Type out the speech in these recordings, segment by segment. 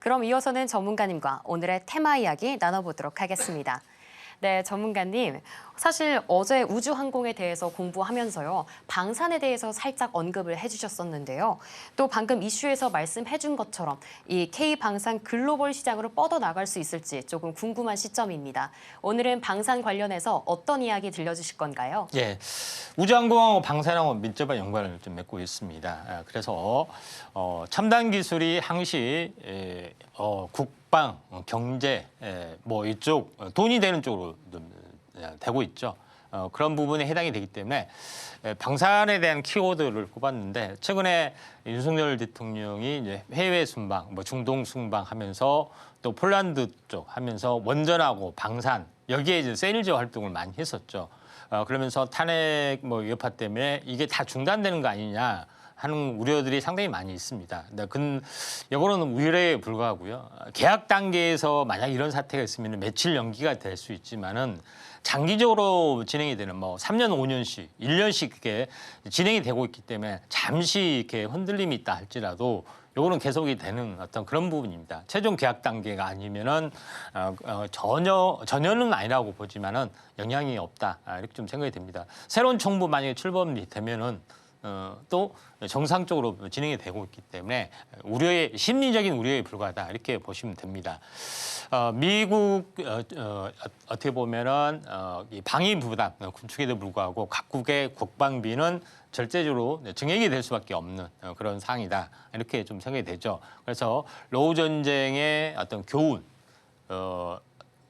그럼 이어서는 전문가님과 오늘의 테마 이야기 나눠보도록 하겠습니다. 네, 전문가님. 사실 어제 우주항공에 대해서 공부하면서요. 방산에 대해서 살짝 언급을 해주셨었는데요. 또 방금 이슈에서 말씀해준 것처럼 이 K방산 글로벌 시장으로 뻗어나갈 수 있을지 조금 궁금한 시점입니다. 오늘은 방산 관련해서 어떤 이야기 들려주실 건가요? 예, 우주항공하고 방산하고 밀접한 연관을 좀 맺고 있습니다. 그래서 첨단 기술이 항시 국방, 경제, 뭐 이쪽 돈이 되는 쪽으로 좀 되고 있죠. 그런 부분에 해당이 되기 때문에 방산에 대한 키워드를 꼽았는데 최근에 윤석열 대통령이 이제 해외 순방, 뭐 중동 순방하면서 또 폴란드 쪽 하면서 원전하고 방산 여기에 이제 세일즈 활동을 많이 했었죠. 그러면서 탄핵 뭐 여파 때문에 이게 다 중단되는 거 아니냐 하는 우려들이 상당히 많이 있습니다. 근데 이거는 우려에 불과하고요. 계약 단계에서 만약 이런 사태가 있으면 며칠 연기가 될 수 있지만은 장기적으로 진행이 되는 뭐 3년, 5년씩, 1년씩 그게 진행이 되고 있기 때문에 잠시 이렇게 흔들림이 있다 할지라도 요거는 계속이 되는 어떤 그런 부분입니다. 최종 계약 단계가 아니면은 전혀는 아니라고 보지만은 영향이 없다 이렇게 좀 생각이 됩니다. 새로운 정부 만약에 출범이 되면은 또 정상적으로 진행이 되고 있기 때문에 심리적인 우려에 불과하다 이렇게 보시면 됩니다. 미국 어떻게 보면은 이 방위 부담 군축에도 불구하고 각국의 국방비는 절대적으로 증액이 될 수밖에 없는 그런 상황이다 이렇게 좀 생각이 되죠. 그래서 러우 전쟁의 어떤 교훈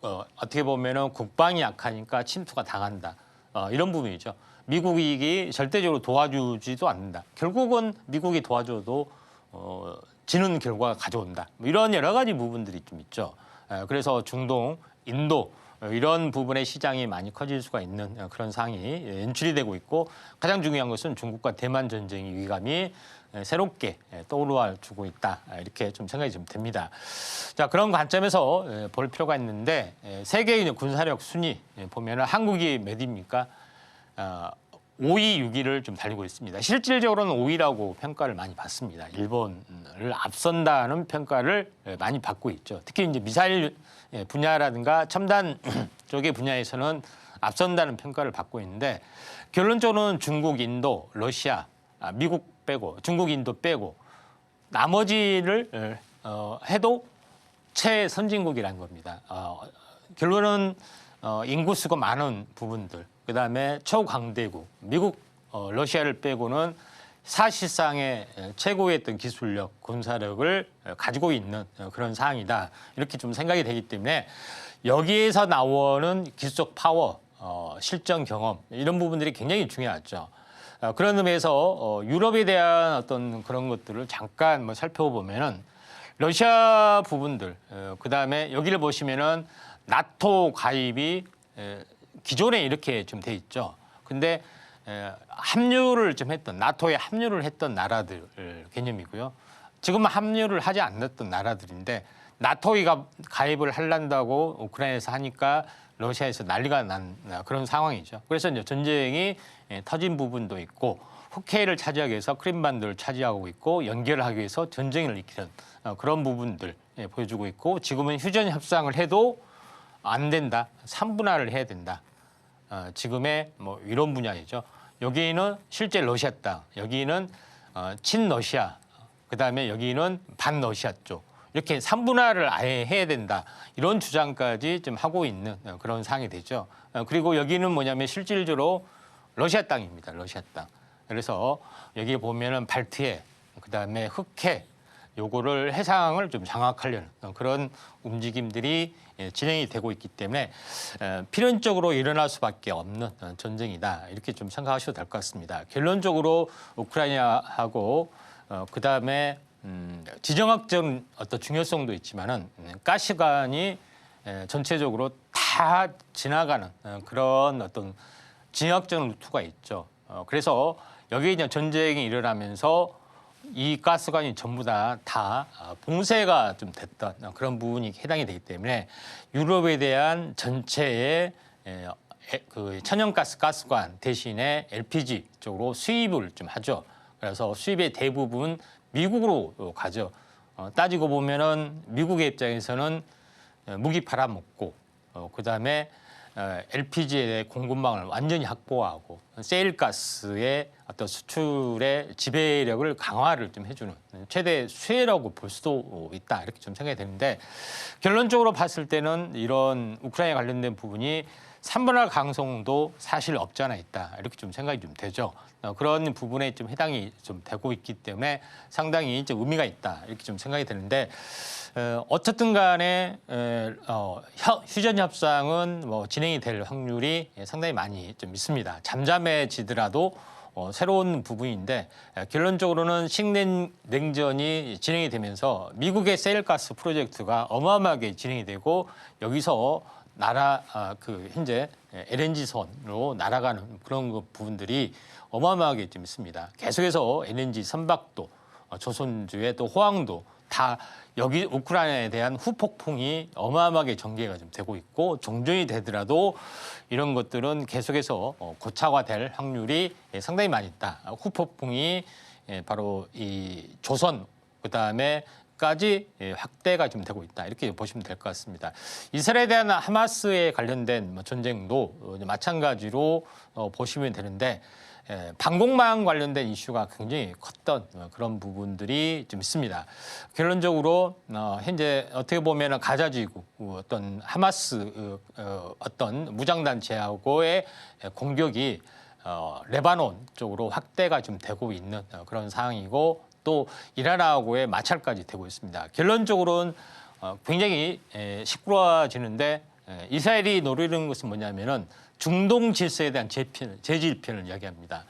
어떻게 보면은 국방이 약하니까 침투가 당한다 이런 부분이죠. 미국이 절대적으로 도와주지도 않는다. 결국은 미국이 도와줘도 지는 결과가 가져온다. 이런 여러 가지 부분들이 좀 있죠. 그래서 중동, 인도 이런 부분의 시장이 많이 커질 수가 있는 그런 상황이 연출이 되고 있고 가장 중요한 것은 중국과 대만 전쟁의 위감이 새롭게 떠올라 주고 있다. 이렇게 좀 생각이 좀 됩니다. 자, 그런 관점에서 볼 필요가 있는데 세계의 군사력 순위 보면은 한국이 몇 위입니까? 5위, 6위를 좀 달리고 있습니다. 실질적으로는 5위라고 평가를 많이 받습니다. 일본을 앞선다는 평가를 많이 받고 있죠. 특히 이제 미사일 분야라든가 첨단 쪽의 분야에서는 앞선다는 평가를 받고 있는데 결론적으로는 중국, 인도, 러시아, 미국 빼고 중국, 인도 빼고 나머지를 해도 최선진국이라는 겁니다. 결론은 인구수가 많은 부분들, 그다음에 초강대국, 미국, 러시아를 빼고는 사실상의 최고의 어떤 기술력, 군사력을 가지고 있는 그런 상황이다. 이렇게 좀 생각이 되기 때문에 여기에서 나오는 기술적 파워, 실전 경험 이런 부분들이 굉장히 중요하죠. 그런 의미에서 유럽에 대한 어떤 그런 것들을 잠깐 뭐 살펴보면은 러시아 부분들, 그다음에 여기를 보시면은 나토 가입이 기존에 이렇게 좀 돼 있죠. 근데 합류를 좀 했던 나토에 합류를 했던 나라들 개념이고요. 지금은 합류를 하지 않았던 나라들인데 나토에 가입을 하려고 우크라이나에서 하니까 러시아에서 난리가 난 그런 상황이죠. 그래서 이제 전쟁이 터진 부분도 있고 흑해를 차지하기 위해서 크림반도를 차지하고 있고 연결하기 위해서 전쟁을 일으키는 그런 부분들 보여주고 있고 지금은 휴전 협상을 해도 안 된다. 3분할을 해야 된다. 지금의 뭐 이런 분야이죠. 여기는 실제 러시아 땅, 여기는 친러시아, 그다음에 여기는 반러시아 쪽. 이렇게 3분할을 아예 해야 된다. 이런 주장까지 좀 하고 있는 그런 상황이 되죠. 그리고 여기는 뭐냐면 실질적으로 러시아 땅입니다. 러시아 땅. 그래서 여기 보면은 발트해, 그다음에 흑해, 요거를 해상을 좀 장악하려는 그런 움직임들이 진행이 되고 있기 때문에 필연적으로 일어날 수밖에 없는 전쟁이다. 이렇게 좀 생각하셔도 될 것 같습니다. 결론적으로 우크라이나하고 그다음에 지정학적 어떤 중요성도 있지만은 가스관이 전체적으로 다 지나가는 그런 어떤 지정학적 루트가 있죠. 그래서 여기에 이제 전쟁이 일어나면서 이 가스관이 전부 다 봉쇄가 좀 됐던 그런 부분이 해당이 되기 때문에 유럽에 대한 전체의 그 천연가스 가스관 대신에 LPG 쪽으로 수입을 좀 하죠. 그래서 수입의 대부분 미국으로 가죠. 따지고 보면은 미국의 입장에서는 무기 팔아먹고 그다음에 LPG에 대해 공급망을 완전히 확보하고 세일가스의 어떤 수출의 지배력을 강화를 좀 해주는 최대 수혜라고 볼 수도 있다 이렇게 좀 생각이 되는데 결론적으로 봤을 때는 이런 우크라이나 관련된 부분이 3분할 가능성도 사실 없지 않아 있다 이렇게 좀 생각이 좀 되죠. 그런 부분에 좀 해당이 좀 되고 있기 때문에 상당히 좀 의미가 있다 이렇게 좀 생각이 되는데 어쨌든 간에 휴전 협상은 뭐 진행이 될 확률이 상당히 많이 좀 있습니다. 잠잠해지더라도 새로운 부분인데 결론적으로는 식냉전이 진행이 되면서 미국의 세일가스 프로젝트가 어마어마하게 진행이 되고 여기서 현재 LNG선으로 날아가는 그런 부분들이 어마어마하게 좀 있습니다. 계속해서 LNG 선박도 조선주에 또 호황도 다 여기 우크라이나에 대한 후폭풍이 어마어마하게 전개가 좀 되고 있고 종전이 되더라도 이런 것들은 계속해서 고착화될 확률이 상당히 많이 있다. 후폭풍이 바로 이 조선 그다음에까지 확대가 좀 되고 있다. 이렇게 보시면 될 것 같습니다. 이스라엘에 대한 하마스에 관련된 전쟁도 마찬가지로 보시면 되는데 방공망 관련된 이슈가 굉장히 컸던 그런 부분들이 좀 있습니다. 결론적으로 현재 어떻게 보면 가자지구 어떤 하마스 어떤 무장단체하고의 공격이 레바논 쪽으로 확대가 좀 되고 있는 그런 상황이고 또 이란하고의 마찰까지 되고 있습니다. 결론적으로는 굉장히 시끄러워지는데 이스라엘이 노리는 것은 뭐냐면은 중동 질서에 대한 재질편을 이야기합니다.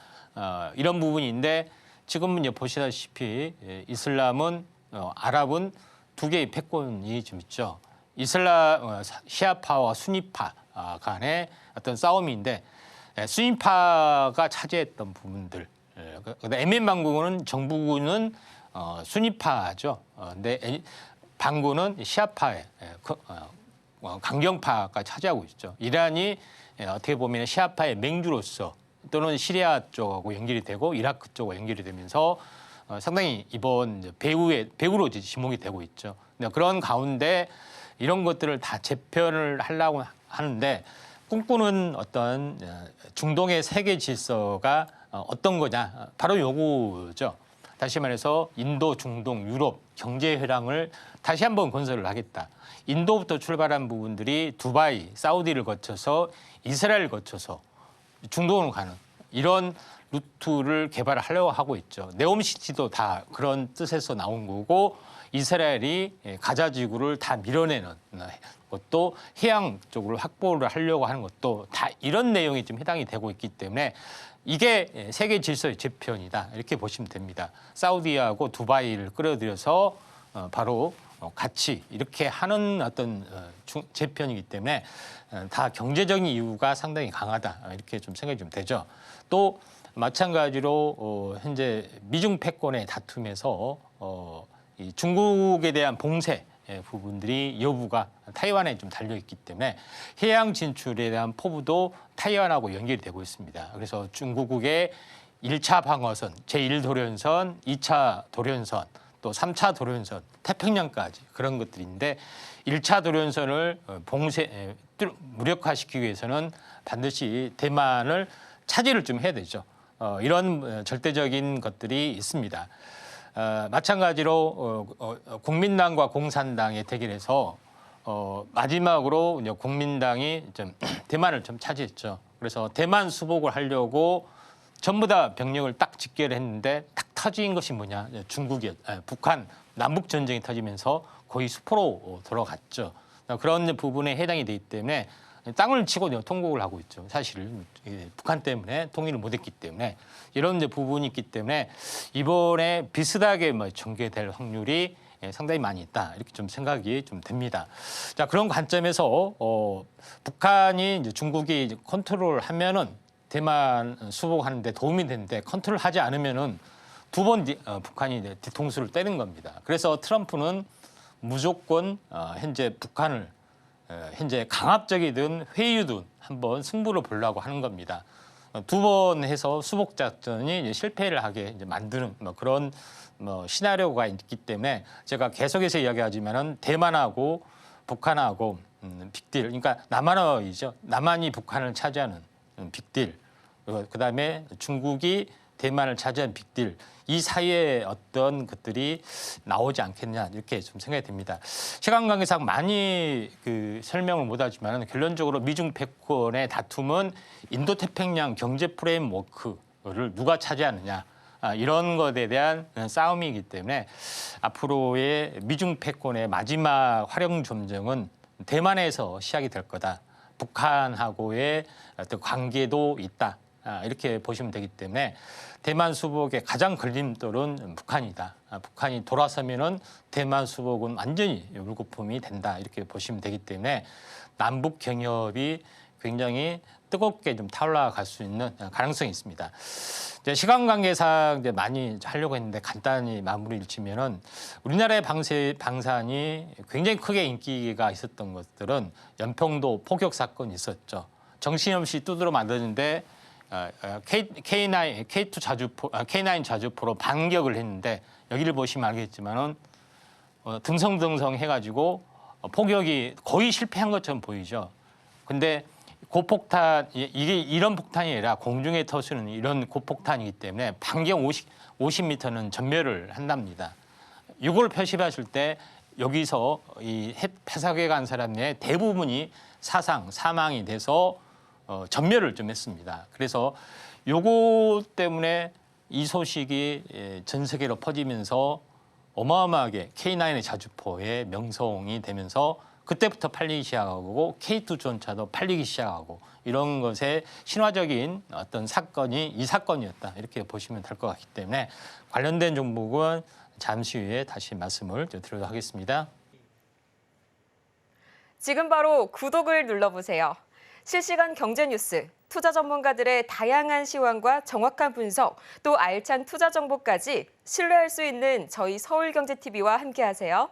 이런 부분인데 지금 이제 보시다시피 이슬람은 아랍은 두 개의 패권이 좀 있죠. 이슬람 시아파와 수니파 간의 어떤 싸움인데 수니파가 차지했던 부분들. 에멘 반군은 정부군은 수니파죠. 근데 반군은 시아파의 강경파가 차지하고 있죠. 이란이 어떻게 보면 시아파의 맹주로서 또는 시리아 쪽하고 연결이 되고 이라크 쪽과 연결이 되면서 상당히 이번 배후로 지목이 되고 있죠. 그런 가운데 이런 것들을 다 재편을 하려고 하는데 꿈꾸는 어떤 중동의 세계 질서가 어떤 거냐? 바로 요거죠. 다시 말해서 인도, 중동, 유럽 경제 회랑을 다시 한번 건설을 하겠다. 인도부터 출발한 부분들이 두바이, 사우디를 거쳐서 이스라엘을 거쳐서 중동으로 가는 이런 루트를 개발하려고 하고 있죠. 네옴시티도 다 그런 뜻에서 나온 거고 이스라엘이 가자지구를 다 밀어내는 것도 해양 쪽으로 확보를 하려고 하는 것도 다 이런 내용이 좀 해당이 되고 있기 때문에 이게 세계 질서의 재편이다 이렇게 보시면 됩니다. 사우디하고 두바이를 끌어들여서 바로 같이 이렇게 하는 어떤 재편이기 때문에 다 경제적인 이유가 상당히 강하다 이렇게 좀 생각이 좀 되죠. 또 마찬가지로 현재 미중 패권의 다툼에서 이 중국에 대한 봉쇄 부분들이 여부가 타이완에 좀 달려 있기 때문에 해양 진출에 대한 포부도 타이완하고 연결이 되고 있습니다. 그래서 중국의 1차 방어선, 제1도련선, 2차 도련선, 또 3차 도련선, 태평양까지 그런 것들인데 1차 도련선을 무력화시키기 위해서는 반드시 대만을 차지를 좀 해야 되죠. 이런 절대적인 것들이 있습니다. 마찬가지로 국민당과 공산당의 대결에서 마지막으로 이제 국민당이 좀 대만을 좀 차지했죠. 그래서 대만 수복을 하려고 전부 다 병력을 딱 집결을 했는데 딱 터진 것이 뭐냐? 북한 남북 전쟁이 터지면서 거의 수포로 들어갔죠. 그런 부분에 해당이 되기 때문에 땅을 치고 통곡을 하고 있죠. 사실 북한 때문에 통일을 못했기 때문에 이런 부분이 있기 때문에 이번에 비슷하게 전개될 확률이 상당히 많이 있다 이렇게 좀 생각이 좀 됩니다. 자 그런 관점에서 북한이 이제 중국이 컨트롤하면은 대만 수복하는데 도움이 되는데 컨트롤하지 않으면은 두 번 북한이 뒤통수를 때린 겁니다. 그래서 트럼프는 무조건 현재 북한을 현재 강압적이든 회유든 한번 승부를 보려고 하는 겁니다. 두 번 해서 수복 작전이 이제 실패를 하게 이제 만드는 그런 시나리오가 있기 때문에 제가 계속해서 이야기하지만은 대만하고 북한하고 빅딜, 그러니까 남한어이죠. 남한이 북한을 차지하는 빅딜, 그다음에 중국이 대만을 차지한 빅딜, 이 사이에 어떤 것들이 나오지 않겠냐 이렇게 좀 생각이 듭니다. 시간 관계상 많이 설명을 못하지만 결론적으로 미중 패권의 다툼은 인도태평양 경제 프레임워크를 누가 차지하느냐 이런 것에 대한 싸움이기 때문에 앞으로의 미중 패권의 마지막 활용 점정은 대만에서 시작이 될 거다. 북한하고의 어떤 관계도 있다. 이렇게 보시면 되기 때문에 대만 수복의 가장 걸림돌은 북한이다. 북한이 돌아서면은 대만 수복은 완전히 물거품이 된다. 이렇게 보시면 되기 때문에 남북 경협이 굉장히 뜨겁게 좀 타올라갈 수 있는 가능성이 있습니다. 이제 시간 관계상 이제 많이 하려고 했는데 간단히 마무리를 치면은 우리나라의 방산이 굉장히 크게 인기가 있었던 것들은 연평도 포격 사건이 있었죠. 정신없이 두드러 맞았는데 K9 자주포로 반격을 했는데 여기를 보시면 알겠지만은 듬성듬성 해가지고 포격이 거의 실패한 것처럼 보이죠. 근데 고폭탄 이런 폭탄이 아니라 공중에 터지는 이런 고폭탄이기 때문에 반경 50m는 전멸을 한답니다. 이걸 표시하실 때 여기서 이 폐사계 간 사람의 대부분이 사망이 돼서 전멸을 좀 했습니다. 그래서 요거 때문에 이 소식이 전 세계로 퍼지면서 어마어마하게 K9의 자주포의 명성이 되면서 그때부터 팔리기 시작하고 K2 전차도 팔리기 시작하고 이런 것의 신화적인 어떤 사건이 이 사건이었다. 이렇게 보시면 될 것 같기 때문에 관련된 종목은 잠시 후에 다시 말씀을 드리도록 하겠습니다. 지금 바로 구독을 눌러보세요. 실시간 경제 뉴스, 투자 전문가들의 다양한 시황과 정확한 분석, 또 알찬 투자 정보까지 신뢰할 수 있는 저희 서울경제TV와 함께하세요.